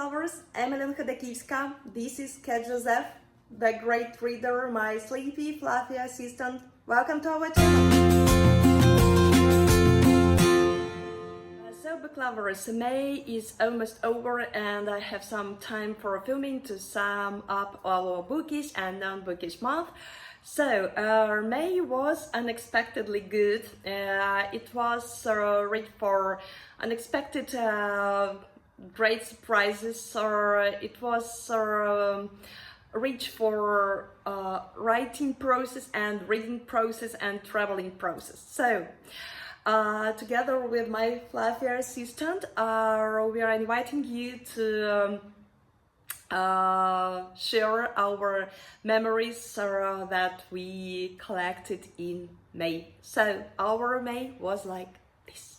lovers, Emilenka Dekivska. This is Cat Joseph, the great reader, my sleepy, fluffy assistant. Welcome to our channel. So book lovers, May is almost over and I have some time for filming to sum up our bookish and non-bookish month. So May was unexpectedly good. It was rich for unexpected great surprises, or it was rich for writing process and reading process and traveling process. So together with my fluffy assistant, we are inviting you to share our memories that we collected in May. So our May was like this.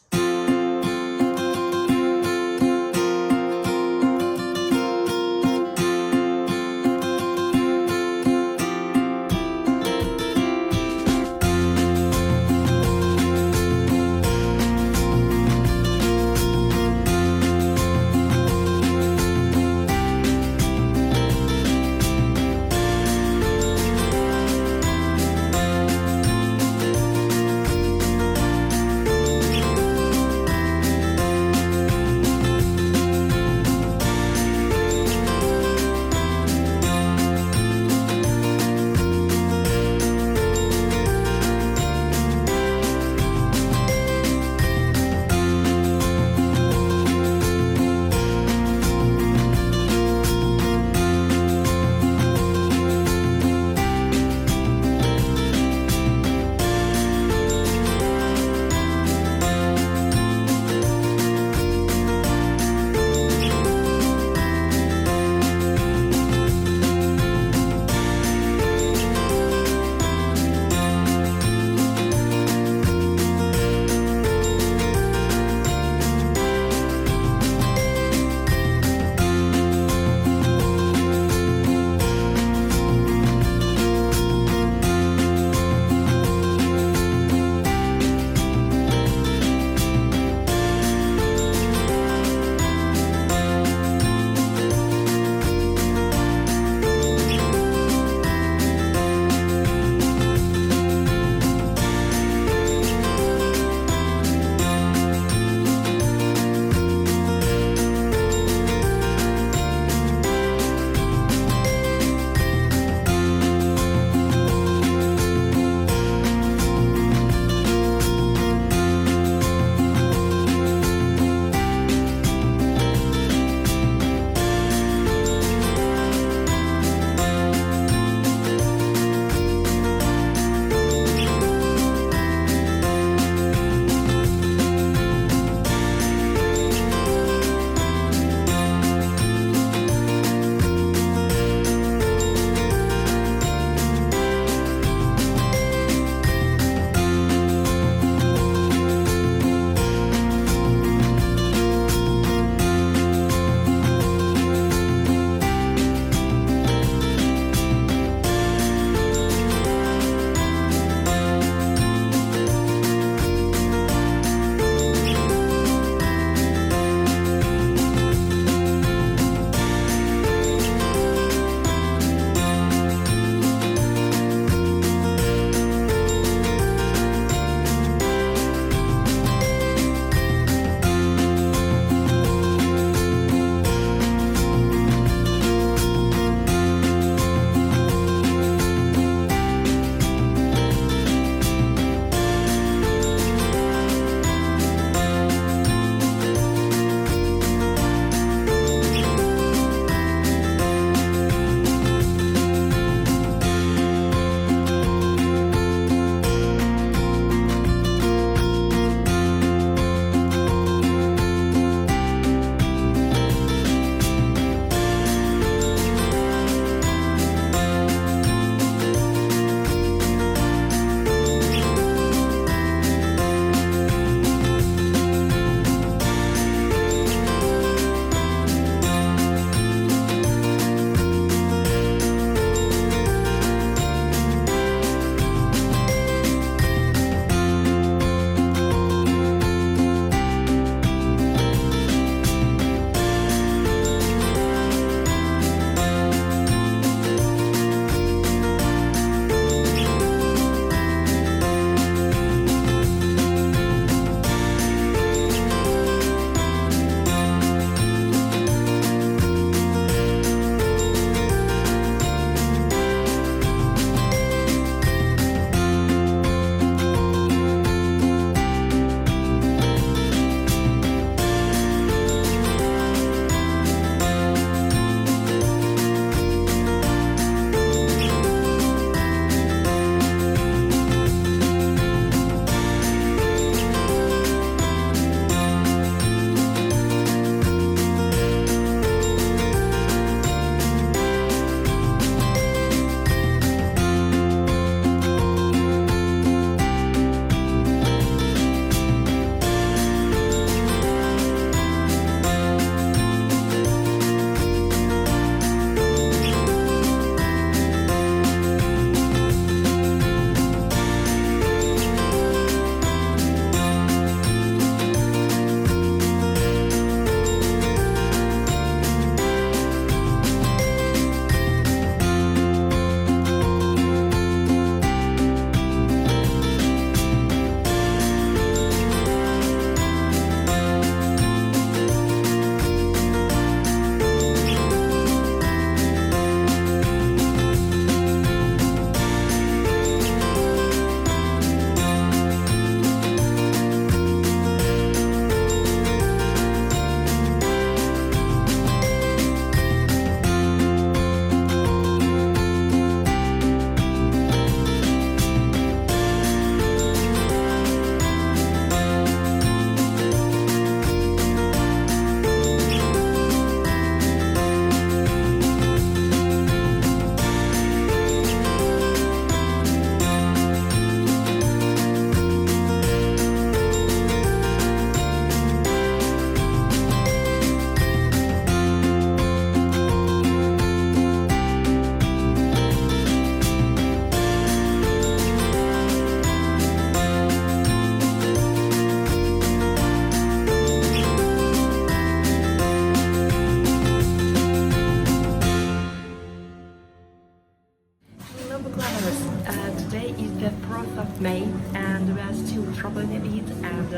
traveling a bit, and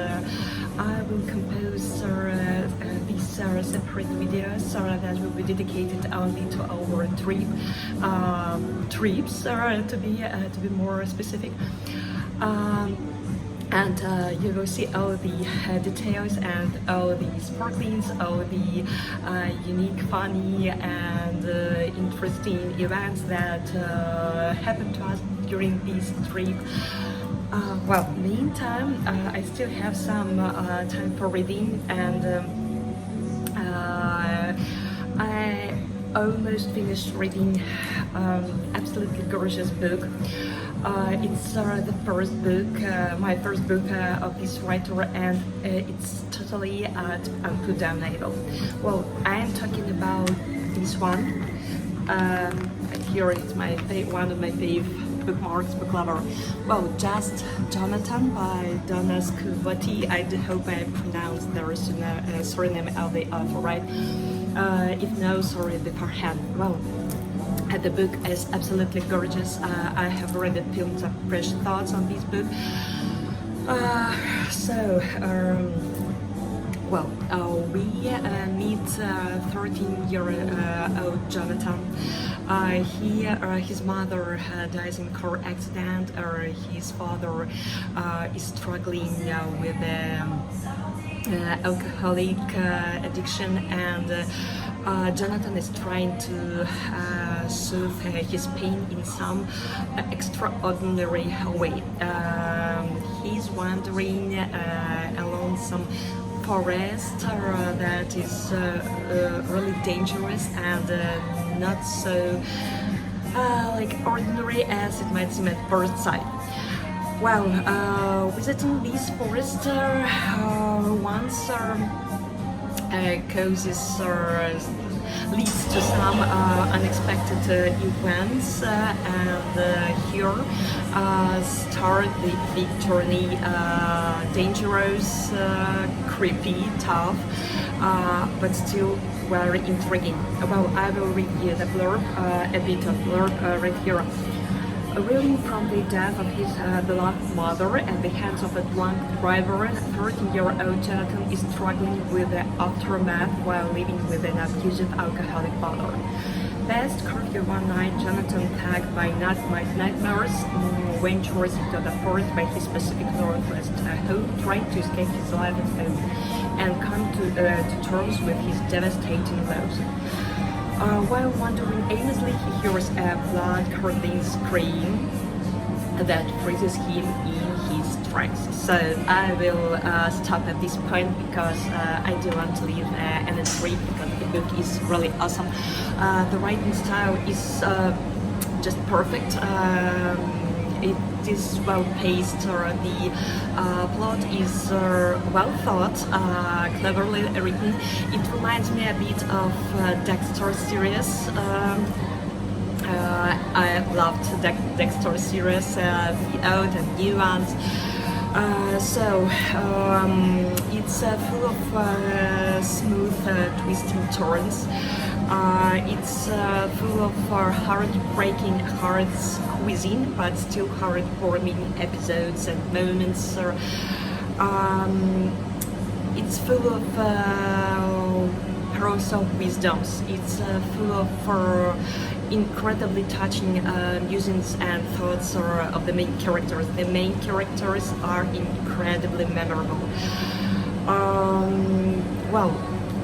I will compose these separate videos that will be dedicated only to our trips, to be more specific. And you will see all the details and all the sparklings, all the unique, funny and interesting events that happened to us during this trip. Well, meantime, I still have some time for reading, and I almost finished reading absolutely gorgeous book. It's the first book, my first book of this writer, and it's totally unputdownable. Well, I am talking about this one. Here it's one of my favorite bookmarks, book lover. Well, Just Jonathan by Donna Scuvotti. I do hope I pronounced the surname of the author right. If no, sorry beforehand. Well, the book is absolutely gorgeous. I have already filmed some fresh thoughts on this book. We meet 13-year-old Jonathan. His mother dies in a car accident. His father is struggling with alcoholic addiction, and Jonathan is trying to soothe his pain in some extraordinary way. He's wandering along some forest that is really dangerous and not so ordinary as it might seem at first sight. Well, visiting this forest once causes leads to some unexpected events, and here start the big journey. Dangerous, creepy, tough, but still very intriguing. Well, I will read you the blurb, a bit of blurb right here. Reeling from the death of his beloved mother at the hands of a drunk driver, 13-year-old Jonathan is struggling with the aftermath while living with an abusive alcoholic father. Past curfew one night, Jonathan, tagged by nightmares, ventures into the forest by his Pacific Northwest home, trying to escape his life at home and come to terms with his devastating loss. While wandering aimlessly, he hears a blood-curdling scream that freezes him in his tracks. So I will stop at this point because I do want to leave an entry because the book is really awesome. The writing style is just perfect. It is well paced, the plot is well thought, cleverly written. It reminds me a bit of Dexter series. I loved Dexter series, the old and new ones. It's full of smooth twists and turns. It's full of heartbreaking, heart-squeezing, but still heartwarming episodes and moments. It's full of pearls of wisdoms. It's full of incredibly touching musings and thoughts of the main characters. The main characters are incredibly memorable.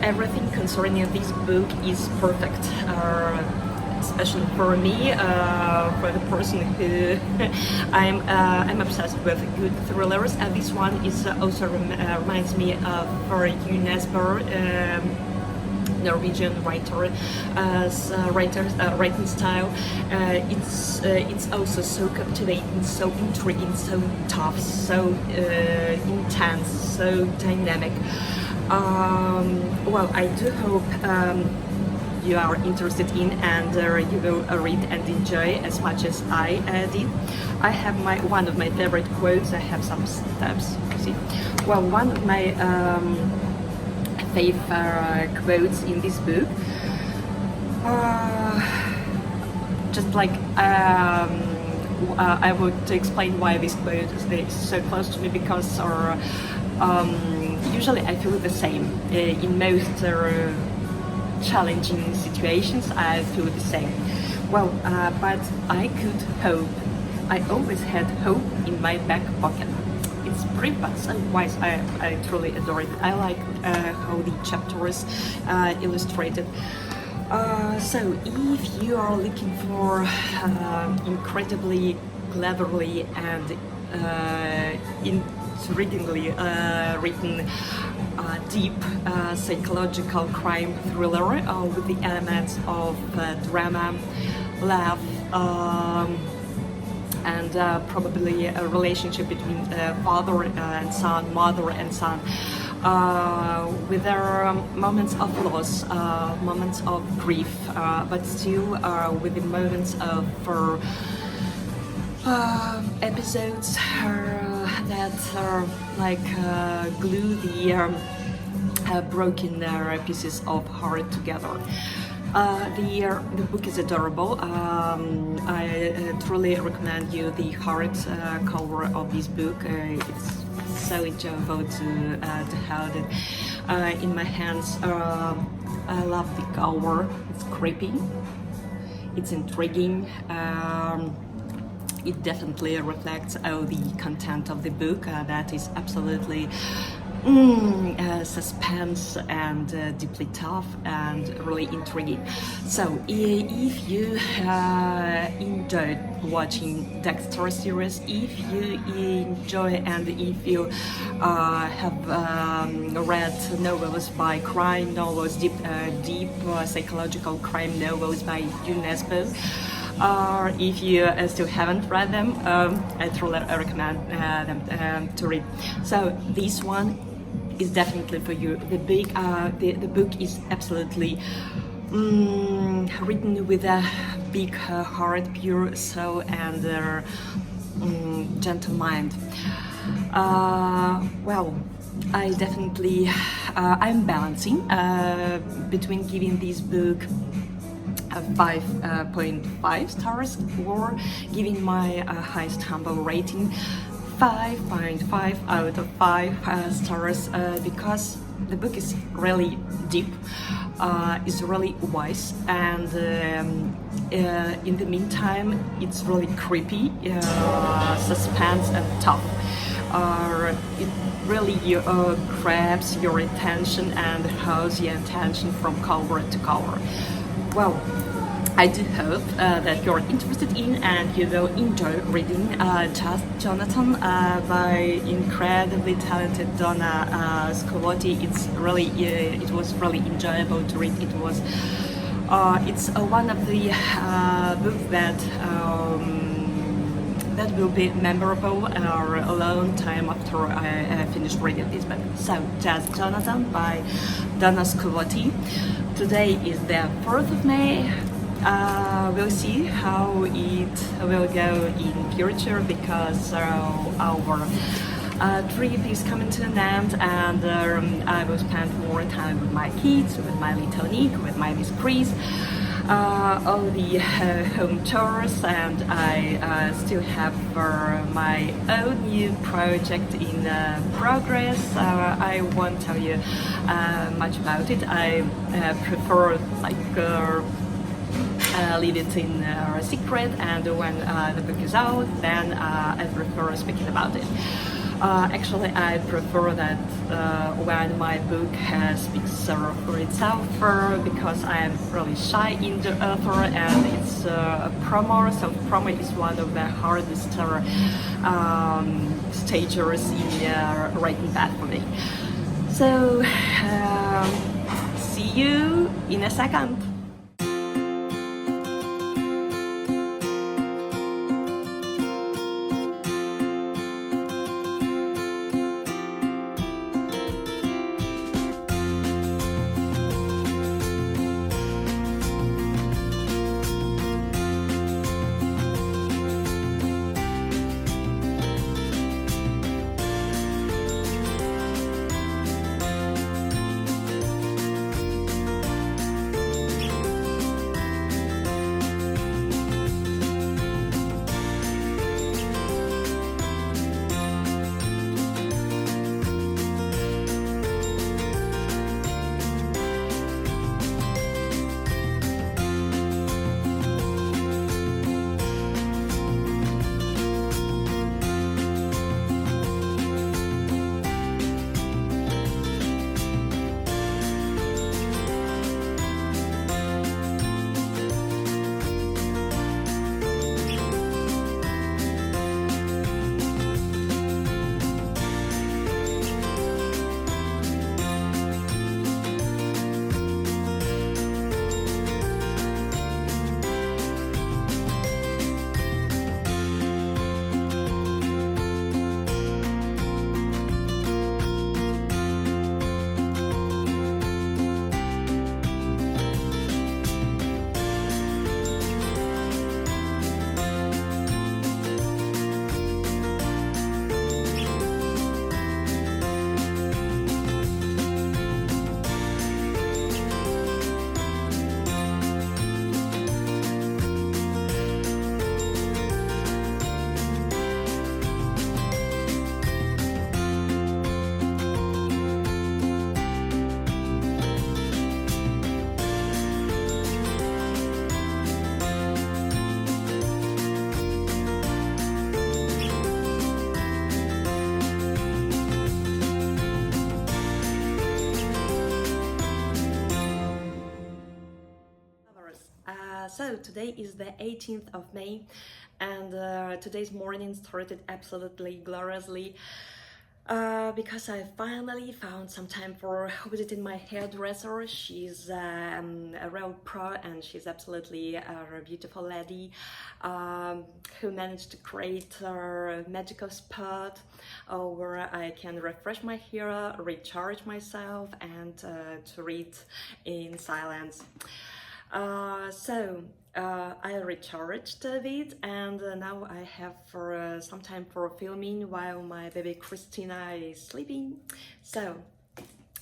Everything concerning this book is perfect, especially for me, for the person who I'm obsessed with good thrillers. And this one is also reminds me of UNESCO. Norwegian writer's writing style. It's also so captivating, so intriguing, so tough, so intense, so dynamic. I do hope you are interested in and you will read and enjoy as much as I did. I have one of my favorite quotes. I have some stabs. See, well, one of my favorite quotes in this book, I want to explain why this book is so close to me, because usually I feel the same in most challenging situations. I feel the same. Well, but I could hope. I always had hope in my back pocket. It's brief but so wise. I truly adore it. I like how the chapters illustrated. So if you are looking for incredibly cleverly and intriguingly written deep psychological crime thriller with the elements of drama, love, and probably a relationship between father and son, mother and son, with their moments of loss, moments of grief, but still with the moments of episodes that like glue the broken pieces of heart together. The book is adorable. I truly recommend you the hard cover of this book. It's so enjoyable to hold it in my hands. I love the cover. It's creepy. It's intriguing. It definitely reflects all the content of the book. That is absolutely suspense and deeply tough and really intriguing. So if you enjoyed watching Dexter series, if you enjoy and if you have read novels by crime novels, deep psychological crime novels by UNESCO, or if you still haven't read them, I truly recommend them to read. So this one is definitely for you. The book is absolutely written with a big heart, pure soul, and gentle mind. Well, I definitely I'm balancing between giving this book 5.5 stars or giving my highest humble rating 5.5 out of 5 stars, because the book is really deep, is really wise, and in the meantime it's really creepy, suspense and tough. It really grabs your attention and holds your attention from cover to cover. Well, I do hope that you're interested in and you will enjoy reading Just Jonathan by incredibly talented Donna Scuvotti. It was really enjoyable to read. It's one of the books that will be memorable or a long time after I finished reading this book. So, Just Jonathan by Donna Scuvotti. Today is the 4th of May. We'll see how it will go in future, because our trip is coming to an end, and I will spend more time with my kids, with my little Nick, with my Miss Chris, all the home chores, and I still have my own new project in progress. I won't tell you much about it. I prefer leave it in a secret, and when the book is out, then I prefer speaking about it. Actually, I prefer that when my book speaks for itself, because I am really shy in the author, and it's a promo, so promo is one of the hardest stages in writing path for me. So, see you in a second. So today is the 18th of May, and today's morning started absolutely gloriously because I finally found some time for visiting my hairdresser. She's a real pro, and she's absolutely a beautiful lady who managed to create a magical spot where I can refresh my hair, recharge myself, and to read in silence. I recharged a bit, and now I have some time for filming while my baby Christina is sleeping. So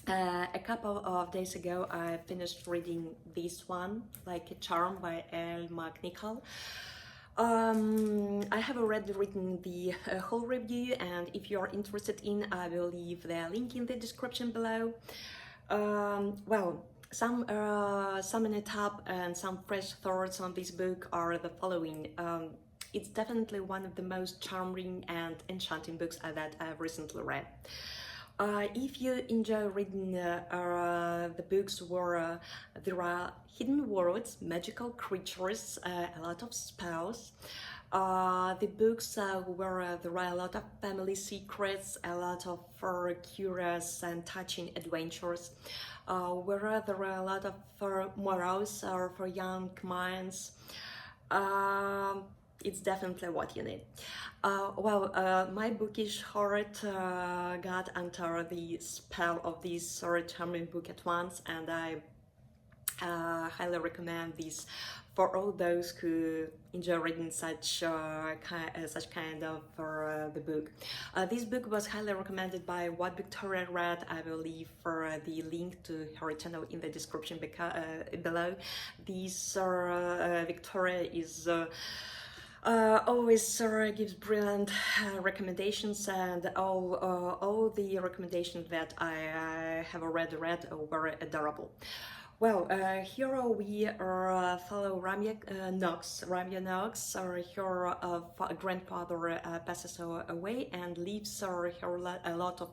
a couple of days ago I finished reading this one, Like a Charm by Elle, McNicoll. I have already written the whole review, and if you are interested in, I will leave the link in the description below. Summing it up and some fresh thoughts on this book are the following. It's definitely one of the most charming and enchanting books that I've recently read. If you enjoy reading the books where there are hidden worlds, magical creatures, a lot of spells, the books where there are a lot of family secrets, a lot of curious and touching adventures, where there are a lot of morals for young minds, it's definitely what you need. My bookish heart got under the spell of this charming book at once, and I highly recommend this for all those who enjoy reading such kind of the book. This book was highly recommended by What Victoria Read. I will leave the link to her channel in the description below. This Victoria is always gives brilliant recommendations, and all the recommendations that I have already read were adorable. Well, here we follow Ramya Knox. Ramya Knox, her grandfather passes away and leaves her a lot of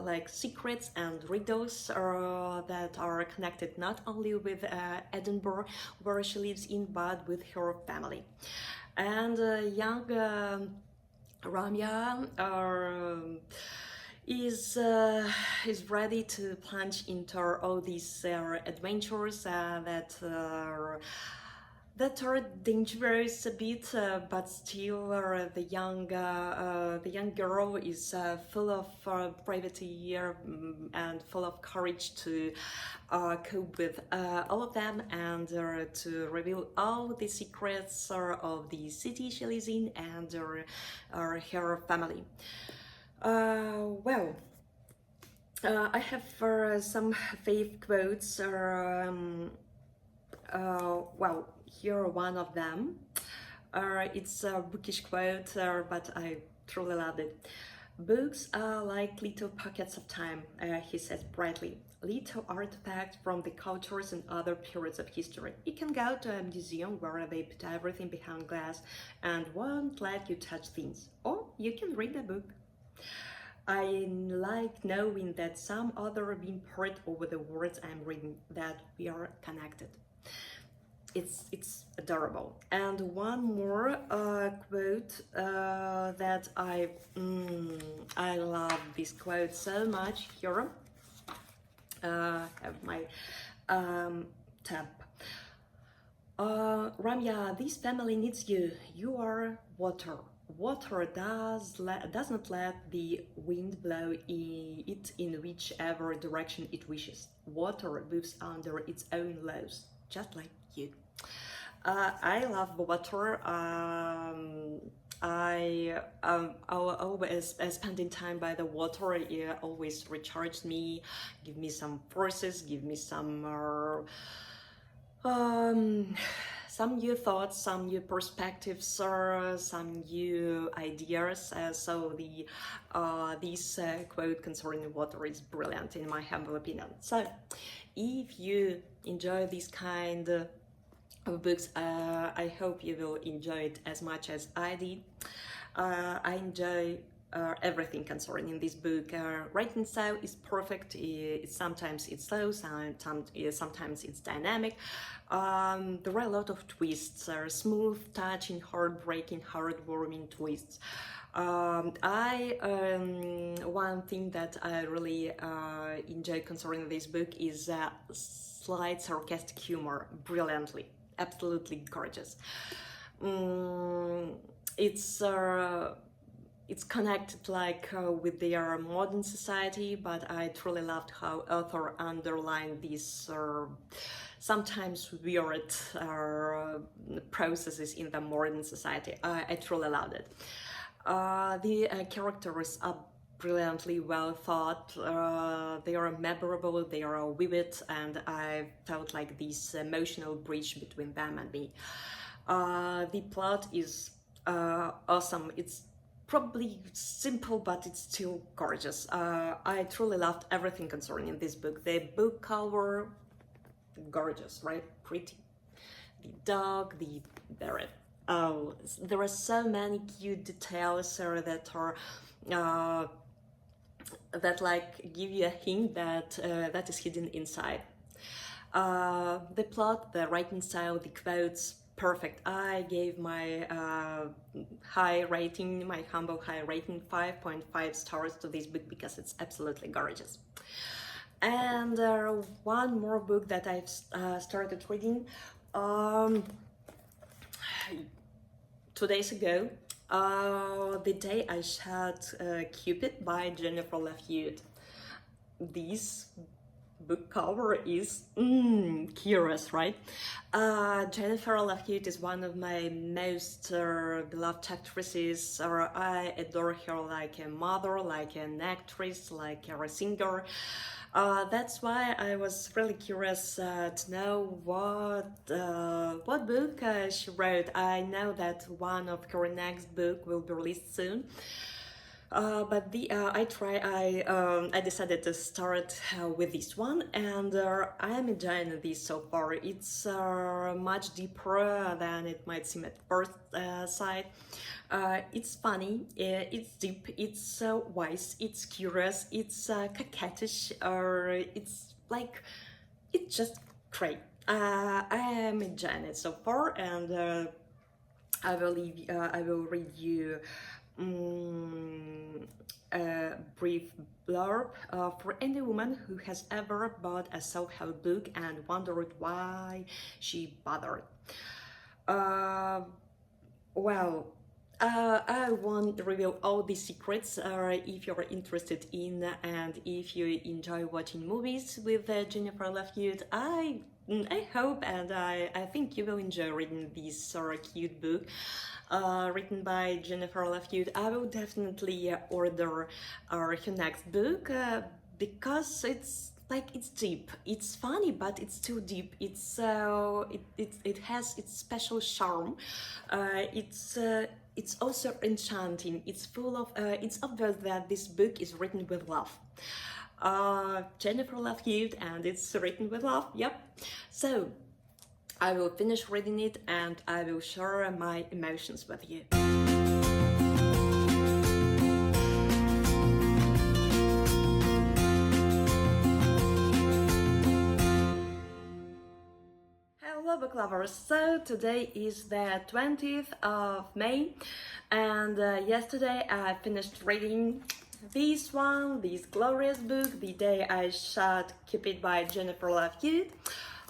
like secrets and riddles that are connected not only with Edinburgh, where she lives in, but with her family. And young Ramya is ready to plunge into all these adventures that are dangerous a bit, but still the young girl is full of bravery and full of courage to cope with all of them, and to reveal all the secrets of the city she lives in and her family. I have some fave quotes. Here one of them. It's a bookish quote, but I truly loved it. Books are like little pockets of time, he says brightly. Little artifacts from the cultures and other periods of history. You can go to a museum where they put everything behind glass and won't let you touch things. Or you can read a book. I like knowing that some other being poured over the words I'm reading, that we are connected. It's adorable. And one more quote that I love this quote so much. Here, have my tab. Ramya, this family needs you. You are water. Water does not let the wind blow it in whichever direction it wishes. Water moves under its own laws, just like you. I love water. I always spending time by the water. It always recharges me, give me some forces, give me some new thoughts, some new perspectives, some new ideas. So this quote concerning water is brilliant in my humble opinion. So if you enjoy this kind of books, I hope you will enjoy it as much as I did. I enjoy everything concerning this book. Writing style is perfect. Sometimes it's slow, sometimes it's dynamic. There are a lot of twists, smooth, touching, heartbreaking, heartwarming twists. One thing that I really enjoy concerning this book is slight sarcastic humor, brilliantly, absolutely gorgeous. It's connected with their modern society, but I truly loved how author underlined these sometimes weird processes in the modern society. I truly loved it. The characters are brilliantly well thought, they are memorable, they are vivid, and I felt like this emotional bridge between them and me. The plot is awesome. It's probably simple, but it's still gorgeous. I truly loved everything concerning this book. The book cover, gorgeous, right? Pretty. The dog, the parrot. Oh, there are so many cute details that like give you a hint that is hidden inside. The plot, the writing style, the quotes, perfect. I gave my humble high rating, 5.5 stars to this book because it's absolutely gorgeous. And one more book that I've started reading 2 days ago, the day I shot Cupid by Jennifer Love Hewitt. This book cover is curious, right? Jennifer Love Hewitt is one of my most beloved actresses. I adore her like a mother, like an actress, like a singer. That's why I was really curious to know what book she wrote. I know that one of her next book will be released soon. But I decided to start with this one, and I am enjoying this so far. It's much deeper than it might seem at first sight. It's funny, it's deep, it's wise, it's curious, it's coquettish, it's just great. I am enjoying it so far, and I will read you a brief blurb for any woman who has ever bought a self-help book and wondered why she bothered. I won't reveal all the secrets. If you're interested in and if you enjoy watching movies with Jennifer Love Hewitt, I hope and I think you will enjoy reading this cute book written by Jennifer Love Hewitt. I will definitely order her next book because it's deep. It's funny, but it's too deep. It has its special charm. It's also enchanting. It's full of. It's obvious that this book is written with love. Jennifer Love Hewitt, and it's written with love. Yep. So I will finish reading it and I will share my emotions with you. Hello book lovers, so today is the 20th of May and yesterday I finished reading this glorious book, The Day I Shot Cupid by Jennifer Love Hewitt.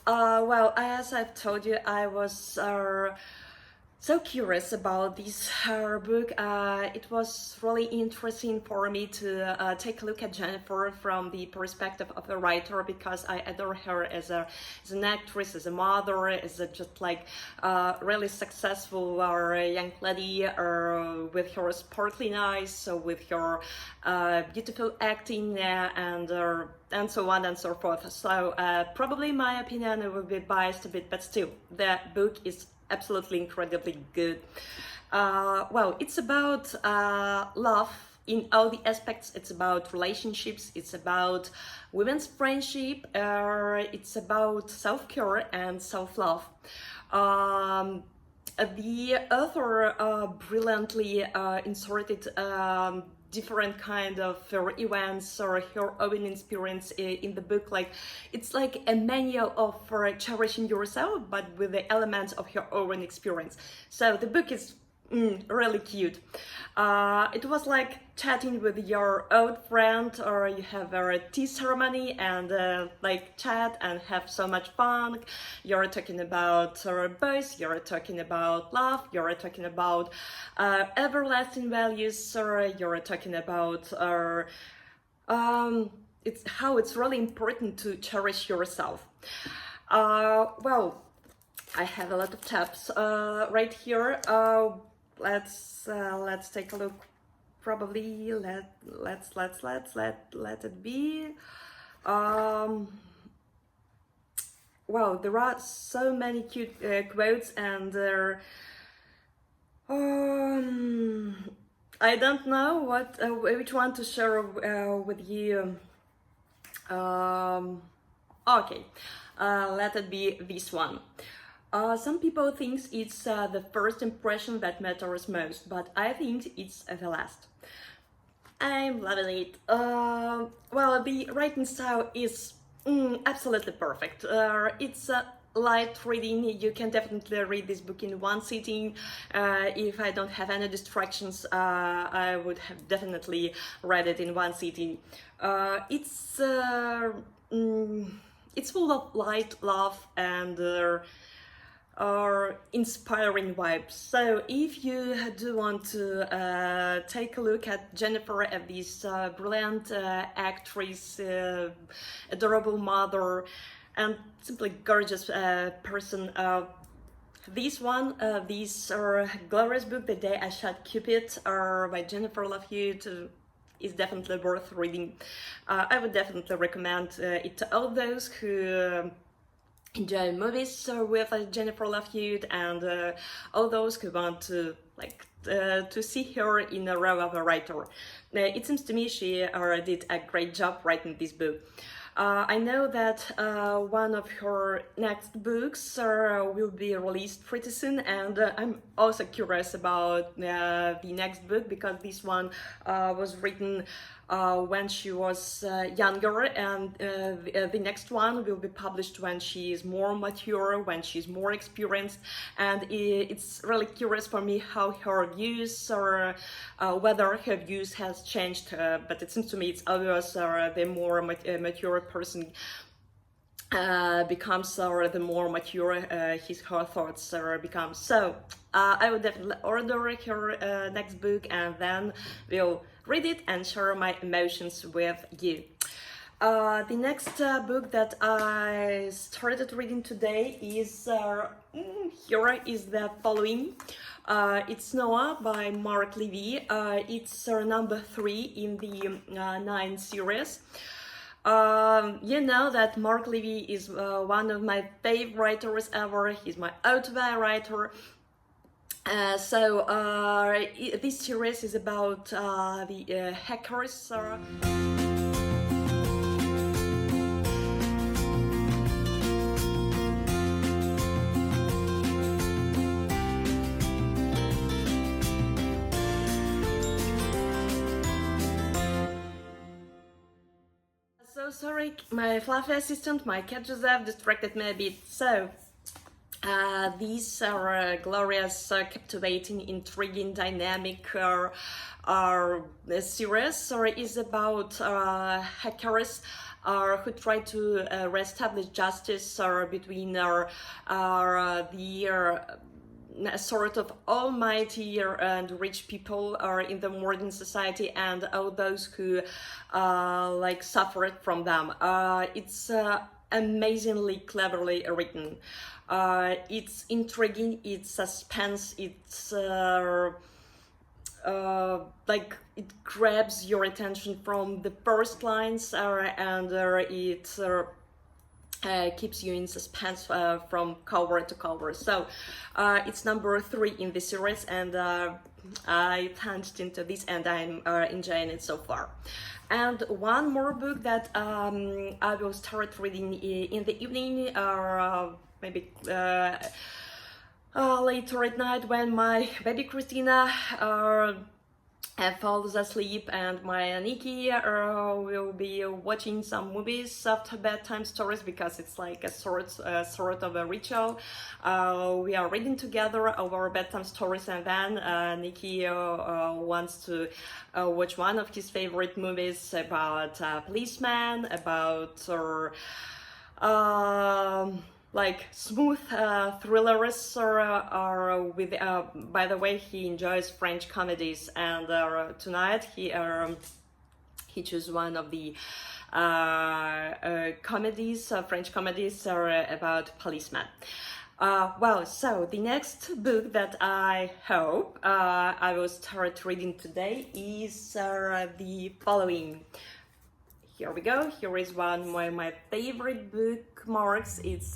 As I've told you, I was so curious about this book. It was really interesting for me to take a look at Jennifer from the perspective of a writer, because I adore her as an actress, as a mother, as a just really successful young lady with her sparkling eyes, so with her beautiful acting and so on and so forth. So probably my opinion will be biased a bit, but still, the book is absolutely incredibly good. It's about love in all the aspects. It's about relationships, it's about women's friendship, it's about self-care and self-love. The author brilliantly inserted different kind of events or her own experience in the book. Like, it's like a manual of for cherishing yourself, but with the elements of her own experience. So the book is really cute. It was like chatting with your old friend, or you have a tea ceremony and like chat and have so much fun. You're talking about boys, you're talking about love, you're talking about everlasting values, or you're talking about it's how it's really important to cherish yourself. Well, I have a lot of tabs right here. Let's take a look. Probably let it be. Wow, there are so many cute quotes, and I don't know what which one to share with you. Okay, let it be this one. Some people think it's the first impression that matters most, but I think it's the last. I'm loving it. Well, the writing style is absolutely perfect. It's light reading. You can definitely read this book in one sitting. If I don't have any distractions, I would have definitely read it in one sitting. It's full of light, love, and inspiring vibes. So if you do want to take a look at Jennifer, at this brilliant actress, adorable mother, and simply gorgeous person, this glorious book, The Day I Shot Cupid, by Jennifer Love Hewitt, is definitely worth reading. I would definitely recommend it to all those who enjoy movies with Jennifer Love Hewitt, and all those who want to to see her in a role of a writer. It seems to me she did a great job writing this book. I know that one of her next books will be released pretty soon, and I'm also curious about the next book, because this one was written when she was younger, and the next one will be published when she is more mature, when she's more experienced, and it's really curious for me how her views, or whether her views has changed, but it seems to me it's obvious the more mature person becomes, or the more mature her thoughts become. So I would definitely order her next book, and then we'll read it and share my emotions with you. The next book that I started reading today is here is the following. It's Noah by Marc Levy. It's number 3 in the 9 series. You know that Marc Levy is one of my favorite writers ever. He's my autobiography writer. This series is about the hackers. So sorry, my fluffy assistant, my cat Joseph, distracted me a bit. So these are glorious, captivating, intriguing, dynamic series, is about hackers who try to reestablish justice between the sort of almighty and rich people in the modern society, and all those who suffered from them. It's amazingly cleverly written. It's intriguing, it's suspense, it's it grabs your attention from the first lines, and it keeps you in suspense from cover to cover. So it's number 3 in the series, and I plunged into this, and I'm enjoying it so far. And one more book that I will start reading in the evening, or maybe later at night, when my baby Christina falls asleep, and my Nikki will be watching some movies after bedtime stories, because it's like a sort of a ritual. We are reading together our bedtime stories, and then Nikki wants to watch one of his favorite movies about policeman, about like smooth thrillers, or with by the way, he enjoys French comedies, and tonight he chose one of the comedies, French comedies, about policemen. Well, so the next book that I hope I will start reading today is the following. Here we go. Here is one of my favorite bookmarks. It's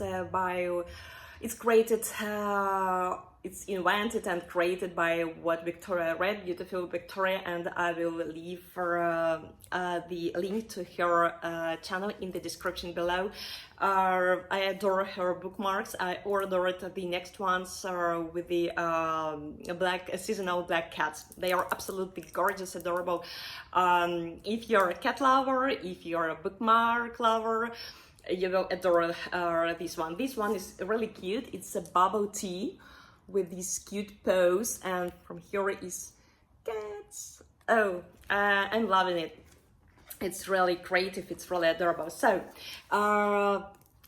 it's invented and created by what Victoria read, beautiful Victoria, and I will leave the link to her channel in the description below. I adore her bookmarks. I ordered the next ones with the seasonal black cats. They are absolutely gorgeous, adorable. If you're a cat lover, if you're a bookmark lover, you will adore this one. This one is really cute. It's a bubble tea with this cute pose, and from here is cats. Oh, I'm loving it. It's really creative, it's really adorable. So,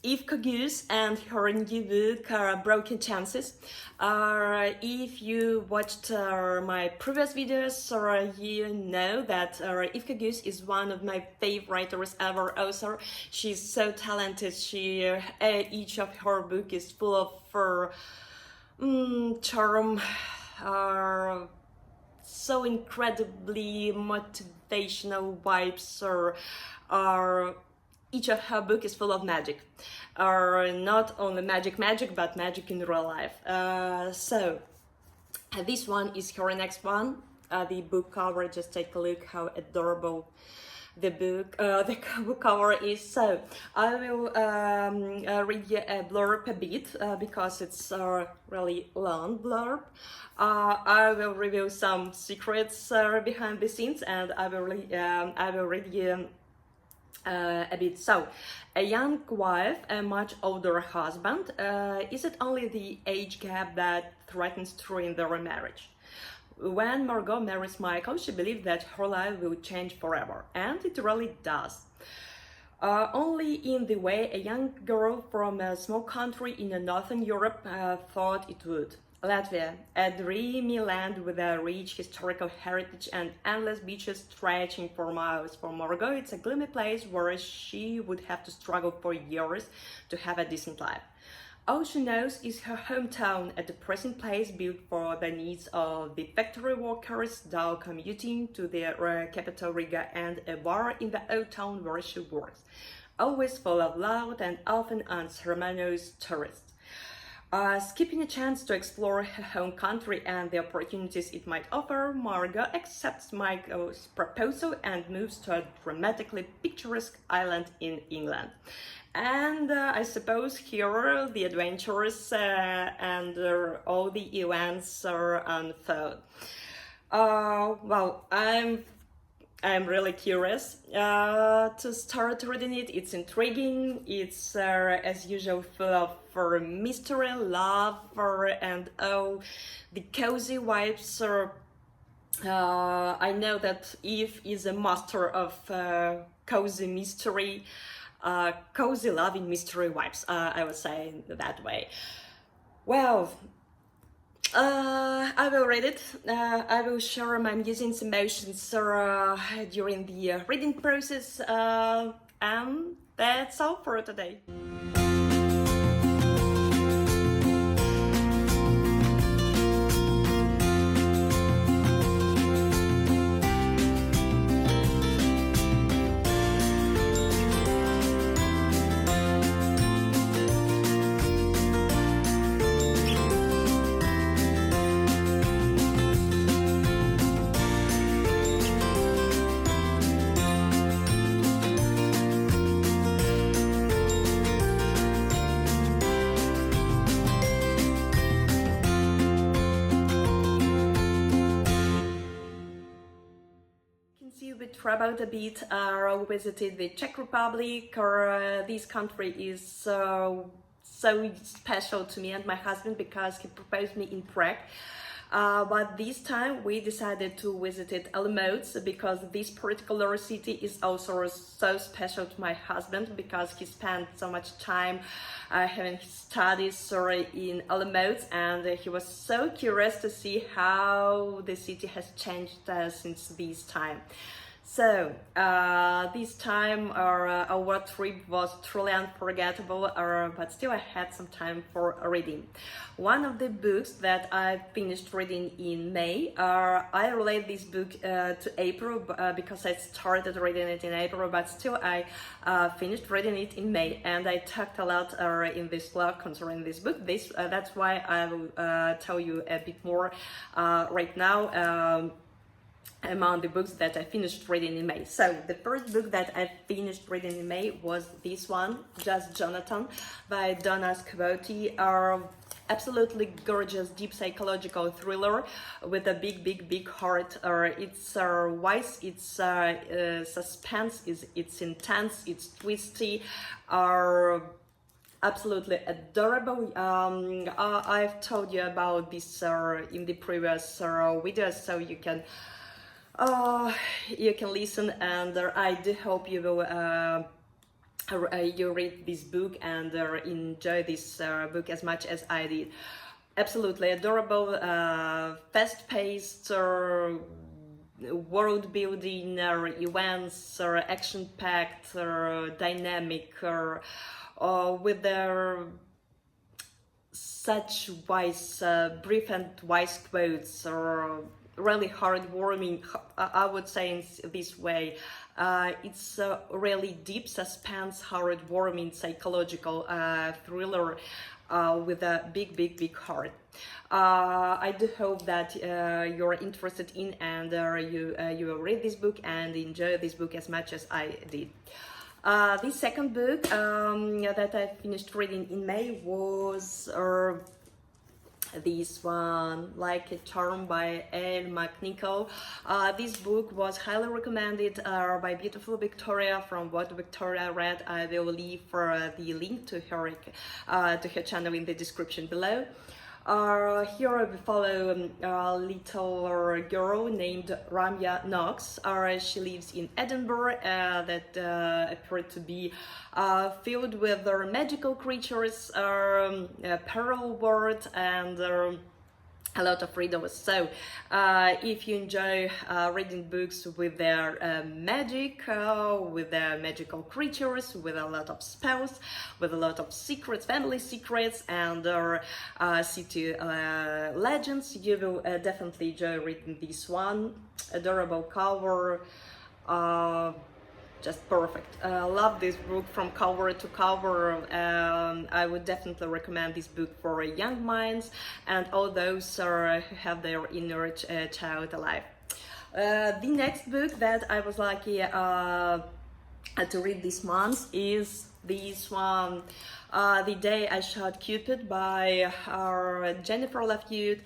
if Koguce and her new book are Broken Chances, if you watched my previous videos, you know that If Koguce is one of my favorite writers ever. Author, she's so talented. Each of her book is full of charm, so incredibly motivational vibes, or each of her book is full of magic, or not only magic, but magic in real life. So this one is her next one. The book cover, just take a look how adorable the book cover is. So I will read you a blurb a bit, because it's a really long blurb. I will reveal some secrets behind the scenes, and I will read you a bit. So, a young wife, a much older husband. Is it only the age gap that threatens to ruin their marriage? When Margot marries Michael, she believes that her life will change forever, and it really does. Only in the way a young girl from a small country in northern Europe thought it would. Latvia, a dreamy land with a rich historical heritage and endless beaches stretching for miles. For Margot, it's a gloomy place where she would have to struggle for years to have a decent life. All she knows is her hometown, a depressing place built for the needs of the factory workers, dull commuting to the capital Riga, and a bar in the old town where she works, always full of loud and often unceremonious tourists. Skipping a chance to explore her home country and the opportunities it might offer, Margot accepts Michael's proposal and moves to a dramatically picturesque island in England. And I suppose here the adventures and all the events are unfold. Well, I'm really curious to start reading it. It's intriguing. It's as usual full of mystery, love, and all the cozy vibes. I know that Eve is a master of cozy mystery, cozy loving mystery vibes. I would say that way. Well, I will read it. I will share my musings, emotions during the reading process, and that's all for today. traveled a bit, visited the Czech Republic. This country is so special to me and my husband because he proposed me in Prague. But this time we decided to visit Elle because this particular city is also so special to my husband because he spent so much time having his studies in Elle, and he was so curious to see how the city has changed since this time. So this time our trip was truly unforgettable, but still I had some time for reading. One of the books that I finished reading in May, I relate this book to April because I started reading it in April, but still I finished reading it in May, and I talked a lot in this blog concerning this book. That's why I will tell you a bit more right now among the books that I finished reading in May. So the first book that I finished reading in May was this one, Just Jonathan by Donna Scuvotti. Absolutely gorgeous deep psychological thriller with a big heart. It's wise, it's suspense, it's intense, it's twisty, absolutely adorable. I've told you about this in the previous videos, so you can listen, and I do hope you will you read this book and enjoy this book as much as I did. Absolutely adorable, fast-paced, world building, events, action-packed, dynamic, with their such wise, brief and wise quotes, really heartwarming, I would say in this way. It's a really deep suspense, heartwarming, psychological thriller with a big heart. I do hope that you're interested in and you will read this book and enjoy this book as much as I did. The second book that I finished reading in May was this one, Like a Charm by Elle, McNicoll. This book was highly recommended by beautiful Victoria. From what Victoria read, I will leave the link to her channel in the description below. Here we follow a little girl named Ramya Knox. She lives in Edinburgh that appeared to be filled with magical creatures, parallel world, and a lot of riddles. So if you enjoy reading books with their magic, with their magical creatures, with a lot of spells, with a lot of secrets, family secrets, and city legends, you will definitely enjoy reading this one. Adorable cover, just perfect. Love this book from cover to cover. I would definitely recommend this book for young minds and all those who have their inner child alive. The next book that I was lucky to read this month is this one, The Day I Shot Cupid by Jennifer Love Hewitt.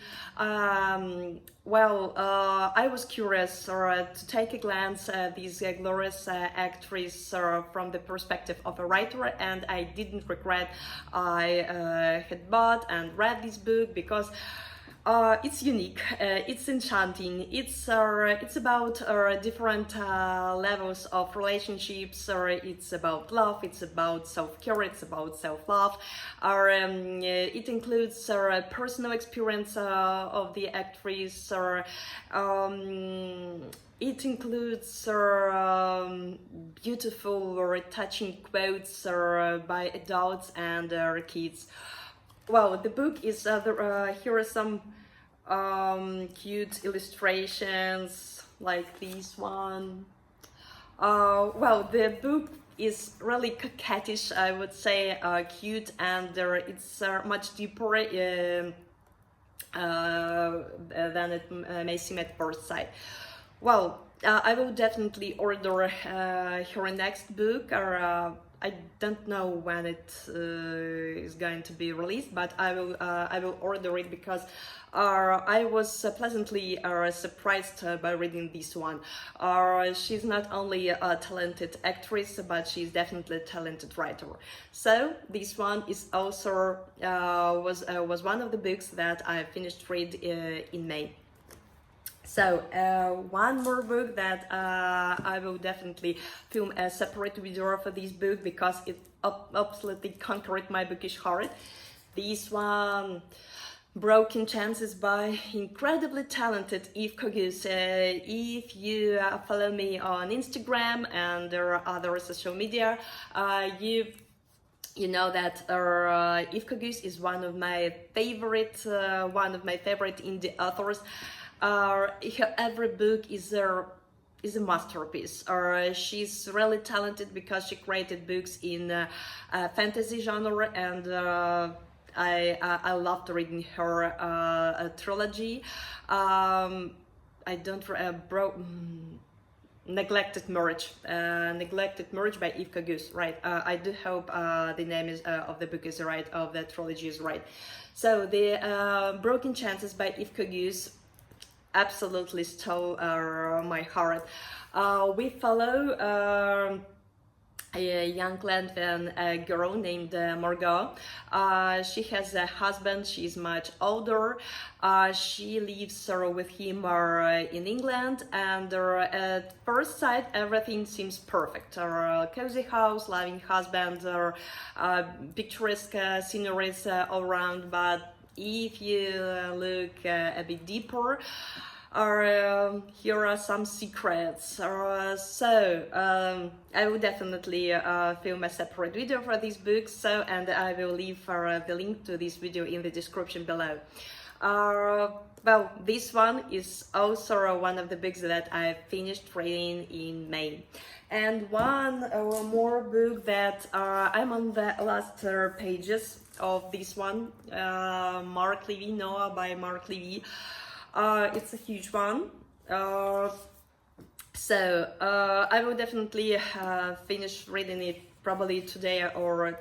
I was curious to take a glance at this glorious actress from the perspective of a writer, and I didn't regret I had bought and read this book because it's unique, it's enchanting, it's about different levels of relationships, it's about love, it's about self-care, it's about self-love. It includes personal experience of the actress, it includes beautiful or touching quotes by adults and kids. Well, the book is, here are some cute illustrations like this one. The book is really coquettish, I would say, cute, and it's much deeper than it may seem at first sight. Well, I will definitely order her next book, I don't know when it is going to be released, but I will order it because I was pleasantly surprised by reading this one. She's not only a talented actress, but she's definitely a talented writer. So this one is also was one of the books that I finished read in May. So one more book that I will definitely film a separate video for this book because it absolutely conquered my bookish heart. This one, Broken Chances by incredibly talented Koguce. If you follow me on Instagram and there are other social media, you know that Koguce is one of my favorite indie authors. Her every book is a masterpiece. She's really talented because she created books in fantasy genre, and I loved reading her trilogy. I don't Neglected Marriage by Koguce, right? I do hope the name is of the book is right, of the trilogy is right. So the Broken Chances by Koguce absolutely stole my heart. We follow a young Latvian girl named Margot. She has a husband, she's much older. She lives with him in England, and at first sight everything seems perfect. Cozy house, loving husband, picturesque sceneries all around, but if you look a bit deeper, here are some secrets. I will definitely film a separate video for this book, and I will leave the link to this video in the description below. Well, this one is also one of the books that I finished reading in May. And one more book that I'm on the last pages of this one, Marc Levy, Noah by Marc Levy. It's a huge one. I will definitely finish reading it probably today or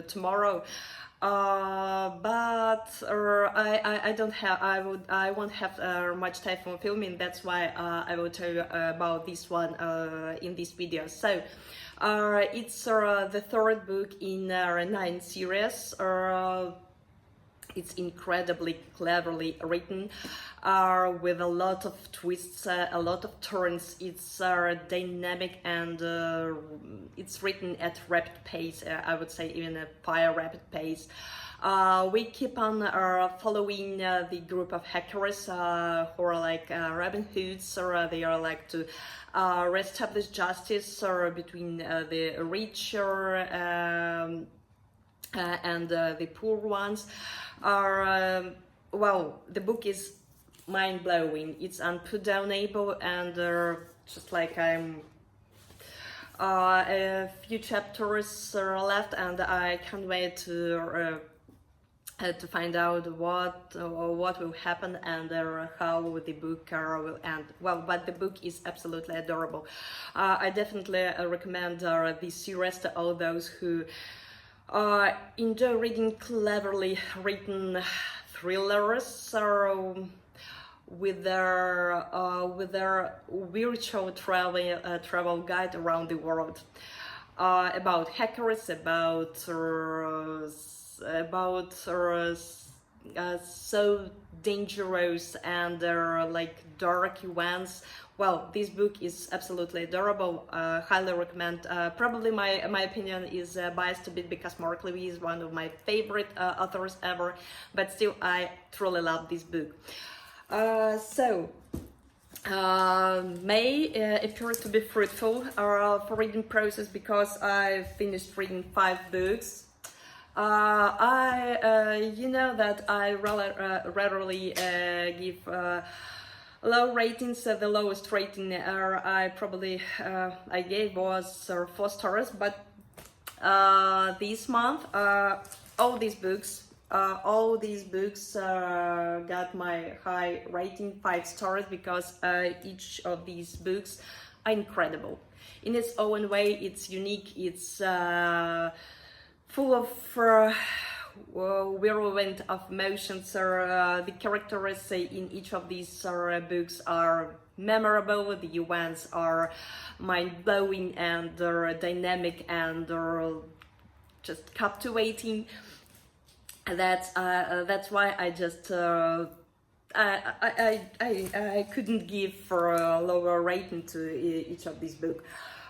tomorrow. But I won't have much time for filming. That's why I will tell you about this one in this video. So it's the third book in 9 series. It's incredibly cleverly written, with a lot of twists, a lot of turns. It's dynamic, and it's written at rapid pace. I would say even a fire rapid pace. We keep on following the group of hackers who are like Robin Hoods, or they are like to reestablish justice between the richer and the poor ones. Well, the book is mind-blowing. It's unputdownable, and just like I'm a few chapters left, and I can't wait to find out what will happen and how the book will end. Well, but the book is absolutely adorable. I definitely recommend this series to all those who enjoy reading cleverly written thrillers, with their virtual travel guide around the world, about hackers, about so dangerous and like dark events. Well, this book is absolutely adorable. Highly recommend. Probably my opinion is biased a bit because Marc Levy is one of my favorite authors ever, but still I truly love this book. May appeared to be fruitful for reading process because I finished reading 5 books. You know that I rarely give low ratings. The lowest rating I gave was 4 stars, but this month all these books got my high rating, 5 stars, because each of these books are incredible. in its own way. It's unique, it's full of whirlwind of emotions. The characters in each of these books are memorable, the events are mind-blowing and dynamic and just captivating. That's why I just I couldn't give for a lower rating to each of these books.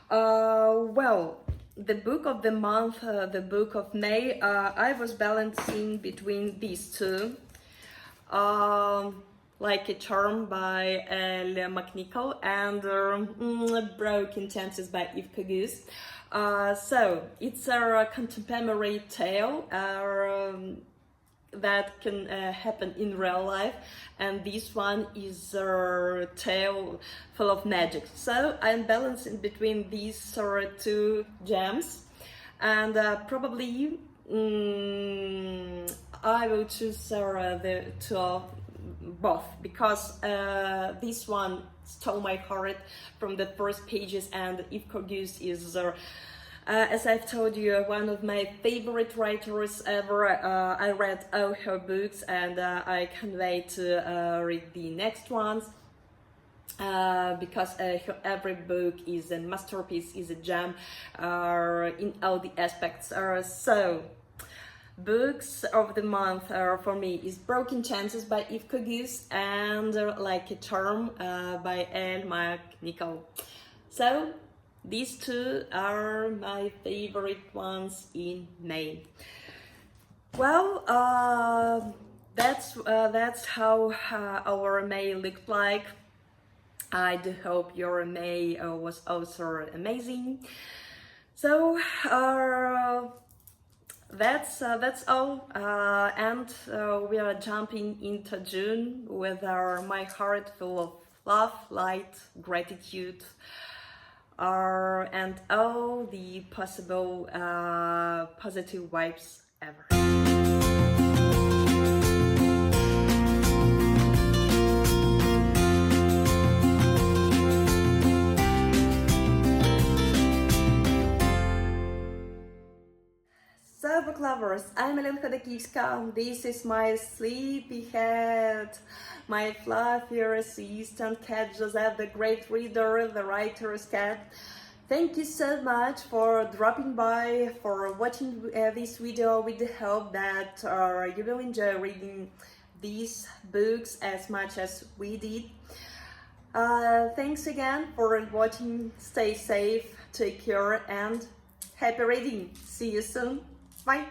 Well, the book of the month, the book of May, I was balancing between these two. Like a Charm by Elle McNicoll and Broken Chances by Koguce. So it's a contemporary tale that can happen in real life, and this one is a tale full of magic. So I'm balancing between these two gems, and probably I will choose the two both, because this one stole my heart from the first pages, and Koguce is as I've told you, one of my favorite writers ever. I read all her books, and I can't wait to read the next ones, because her every book is a masterpiece, is a gem in all the aspects. So books of the month for me is Broken Chances by Koguce and Like a Charm by Elle McNicoll. So these two are my favorite ones in May. Well, that's how our May looked like. I do hope your May was also amazing. So that's all, and we are jumping into June with my heart full of love, light, gratitude, and all the possible positive vibes ever. So, book lovers, I'm Elle Koguce. This is my sleepyhead, my fluffy resistant cat, Joseph, the great reader, the writer's cat. Thank you so much for dropping by, for watching this video, with the hope that you will enjoy reading these books as much as we did. Thanks again for watching. Stay safe, take care, and happy reading. See you soon. Bye.